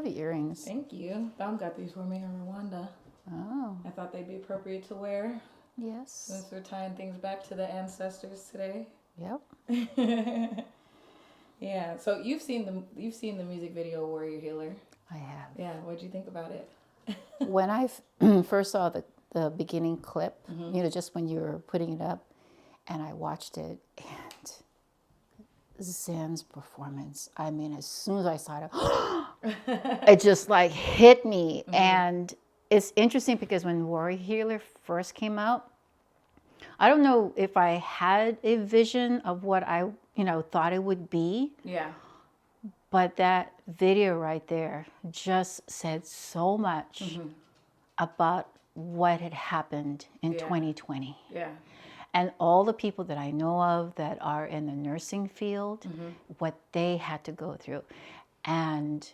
love the earrings. Thank you. Dom got these for me in Rwanda. Oh, I thought they'd be appropriate to wear yes. since we're tying things back to the ancestors today. Yep. Yeah. So you've seen the music video Warrior Healer. I have. Yeah. What'd you think about it? When I first saw the beginning clip, just when you were putting it up, and I watched it, and Zen's performance, I mean, as soon as I saw it, it just like hit me. And it's interesting because when Warrior Healer first came out, I don't know if I had a vision of what I, thought it would be. Yeah. But that video right there just said so much about what had happened in 2020. Yeah. And all the people that I know of that are in the nursing field, what they had to go through. And,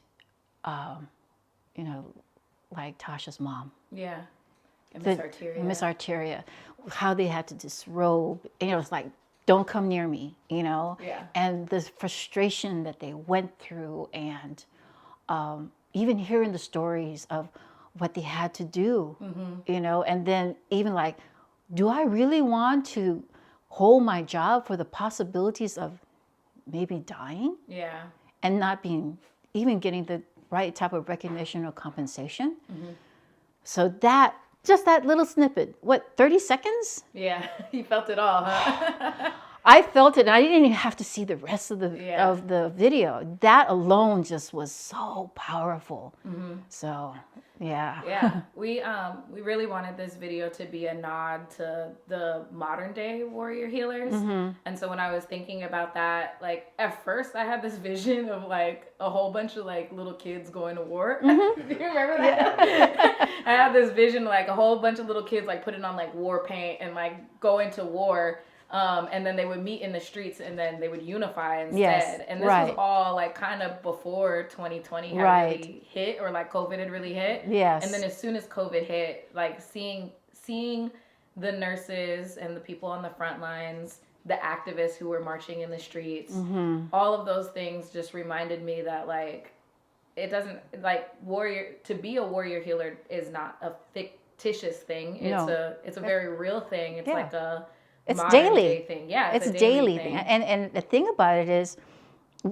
like Tasha's mom. Yeah. And Miss Arteria. Miss Arteria, how they had to disrobe. It's like, don't come near me, Yeah. And the frustration that they went through, and even hearing the stories of what they had to do, and then even like, do I really want to hold my job for the possibilities of maybe dying Yeah. and not even getting the right type of recognition or compensation? So just that little snippet, 30 seconds? Yeah. You felt it all, huh? I felt it, and I didn't even have to see the rest of the Yeah. of the video. That alone just was so powerful. So, yeah. Yeah, we really wanted this video to be a nod to the modern day warrior healers. And so when I was thinking about that, like at first I had this vision of like a whole bunch of like little kids going to war. Do you remember that? Yeah. I had this vision like a whole bunch of little kids like putting on like war paint and like going to war. And then they would meet in the streets and then they would unify instead. Yes, And this was all like kind of before 2020 had really hit, or like COVID had really hit. Yes. And then as soon as COVID hit, like seeing the nurses and the people on the front lines, the activists who were marching in the streets, all of those things just reminded me that like it doesn't, like, to be a warrior healer is not a fictitious thing. It's a very real thing. It's like it's modern daily day thing. Yeah, it's a daily thing. And the thing about it is,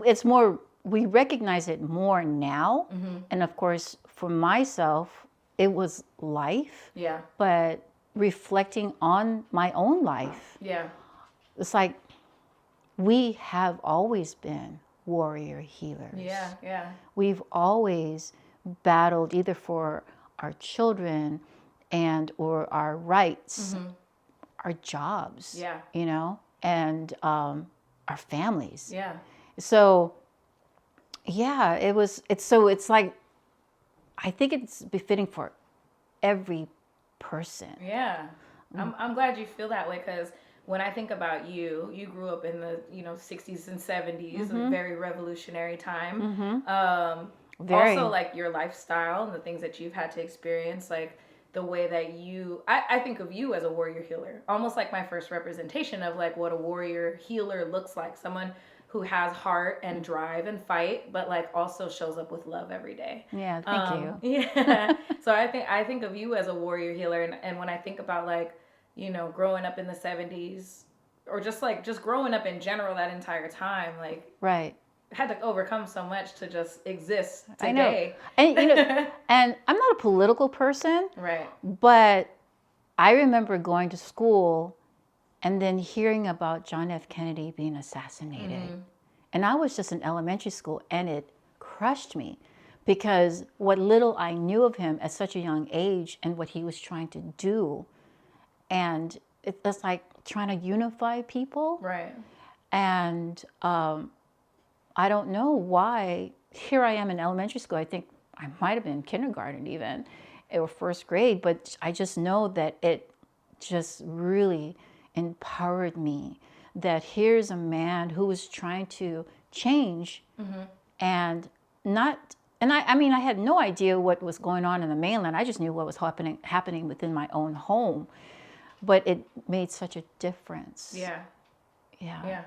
it's more, we recognize it more now. And of course, for myself, it was life. Yeah. But reflecting on my own life, Yeah. it's like we have always been warrior healers. Yeah. Yeah. We've always battled either for our children or our rights, our jobs, Yeah. and our families. Yeah. So, yeah, it's like, I think it's befitting for every person. Yeah. I'm glad you feel that way, because when I think about you grew up in the 60s and 70s, a very revolutionary time. Also like your lifestyle and the things that you've had to experience, like the way that I think of you as a warrior healer, almost like my first representation of like what a warrior healer looks like. Someone who has heart and drive and fight, but like also shows up with love every day. Yeah, thank you. Yeah. So I think of you as a warrior healer, and when I think about like, growing up in the 70s, or just growing up in general that entire time, like had to overcome so much to just exist today. I know. And and I'm not a political person. Right. But I remember going to school and then hearing about John F. Kennedy being assassinated. And I was just in elementary school, and it crushed me, because what little I knew of him at such a young age and what he was trying to do, and it's like trying to unify people. Right. And I don't know why. Here I am in elementary school. I think I might have been in kindergarten even, or first grade, but I just know that it just really empowered me, that here's a man who was trying to change, and I mean, I had no idea what was going on in the mainland. I just knew what was happening within my own home, but it made such a difference. Yeah.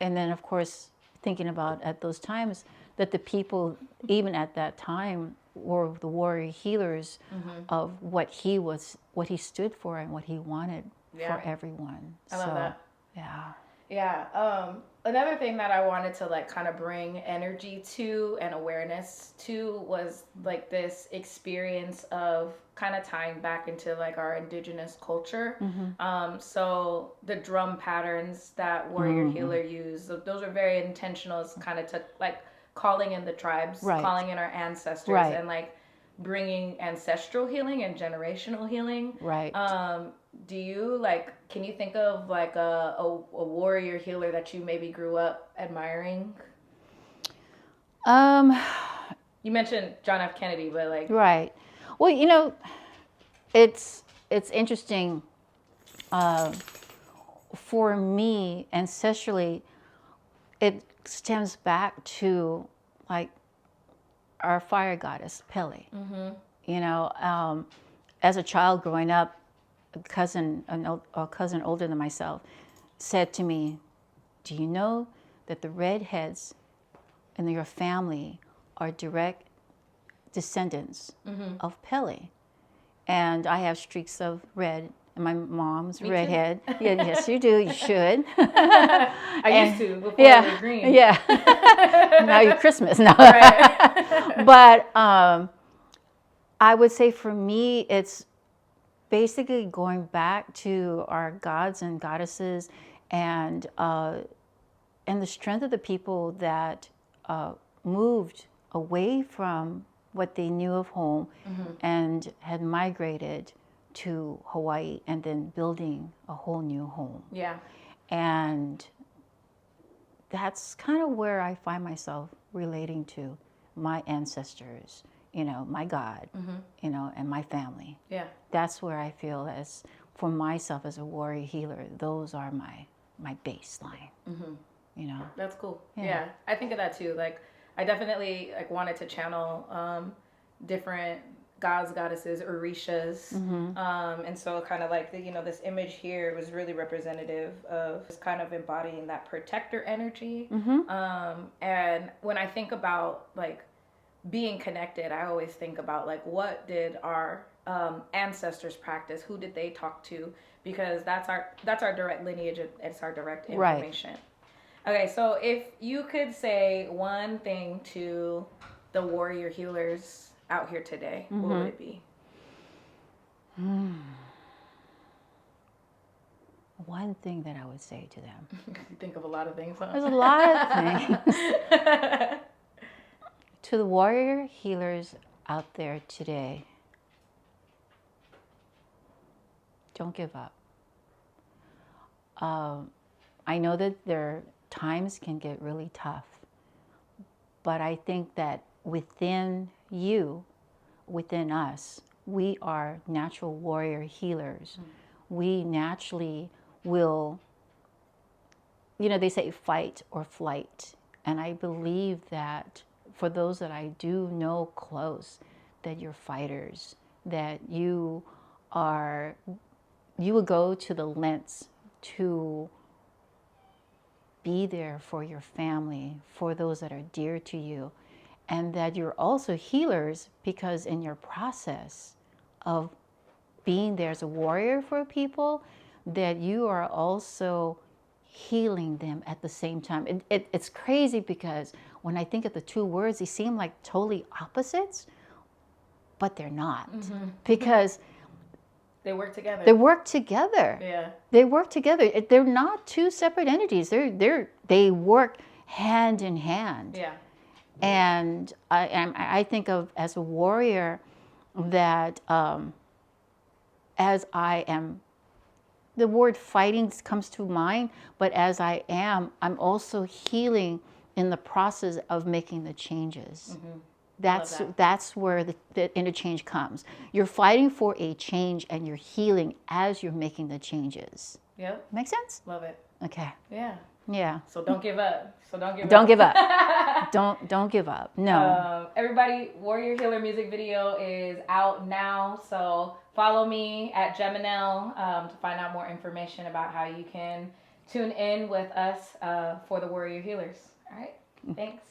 And then, of course, thinking about at those times, that the people, even at that time, were the warrior healers of what he stood for and what he wanted for everyone. I love that. Yeah. Yeah. Another thing that I wanted to like kind of bring energy to and awareness to was like this experience of kind of tying back into like our indigenous culture. So the drum patterns that warrior healer used, those are very intentional. It's kind of to like calling in the tribes, calling in our ancestors, and like bringing ancestral healing and generational healing. Right. Do you like, can you think of like a warrior healer that you maybe grew up admiring? You mentioned John F. Kennedy, but like, right. Well, you know, it's interesting. For me, ancestrally, it stems back to like our fire goddess Pele. You know, as a child growing up, a cousin older than myself said to me, "Do you know that the redheads in your family are direct descendants of Pele?" And I have streaks of red, and my mom's redhead. Yeah, yes, you do. You should. I used to before it was green. Yeah. Now you're Christmas. No. Right. But I would say for me, it's basically going back to our gods and goddesses, and the strength of the people that moved away from what they knew of home and had migrated to Hawaii, and then building a whole new home. Yeah. And that's kind of where I find myself relating to my ancestors, you know, my God, you know, and my family. Yeah. That's where I feel, as for myself as a warrior healer, those are my baseline. You know. That's cool. Yeah. I think of that too. Like, I definitely like wanted to channel different gods, goddesses, orishas, and so kind of like you know, this image here was really representative of just kind of embodying that protector energy. And when I think about like being connected, I always think about like, what did our ancestors practice? Who did they talk to? Because that's our direct lineage. It's our direct information. Right. Okay, so if you could say one thing to the warrior healers out here today, what would it be? One thing that I would say to them. You think of a lot of things, huh? There's a lot of things. To the warrior healers out there today, don't give up. I know that their times can get really tough, but I think that within you, within us, we are natural warrior healers. We naturally will, you know, they say fight or flight. And I believe that for those that I do know close, that you're fighters, that you would go to the lengths to be there for your family, for those that are dear to you, and that you're also healers, because in your process of being there as a warrior for people, that you are also healing them at the same time. It's crazy, because when I think of the two words, they seem like totally opposites, but they're not, because they work together. They work together. Yeah. They work together. They're not two separate entities. They work hand in hand. Yeah. And I think of as a warrior that as I am, the word fighting comes to mind, but as I am, I'm also healing in the process of making the changes. That's where the interchange comes. You're fighting for a change, and you're healing as you're making the changes. Yep. Make sense? Love it. Okay. Yeah. Yeah. So don't give up. Don't give up. Don't give up. No. Everybody, Warrior Healer music video is out now. So follow me at Geminel to find out more information about how you can tune in with us for the Warrior Healers. All right. Thanks.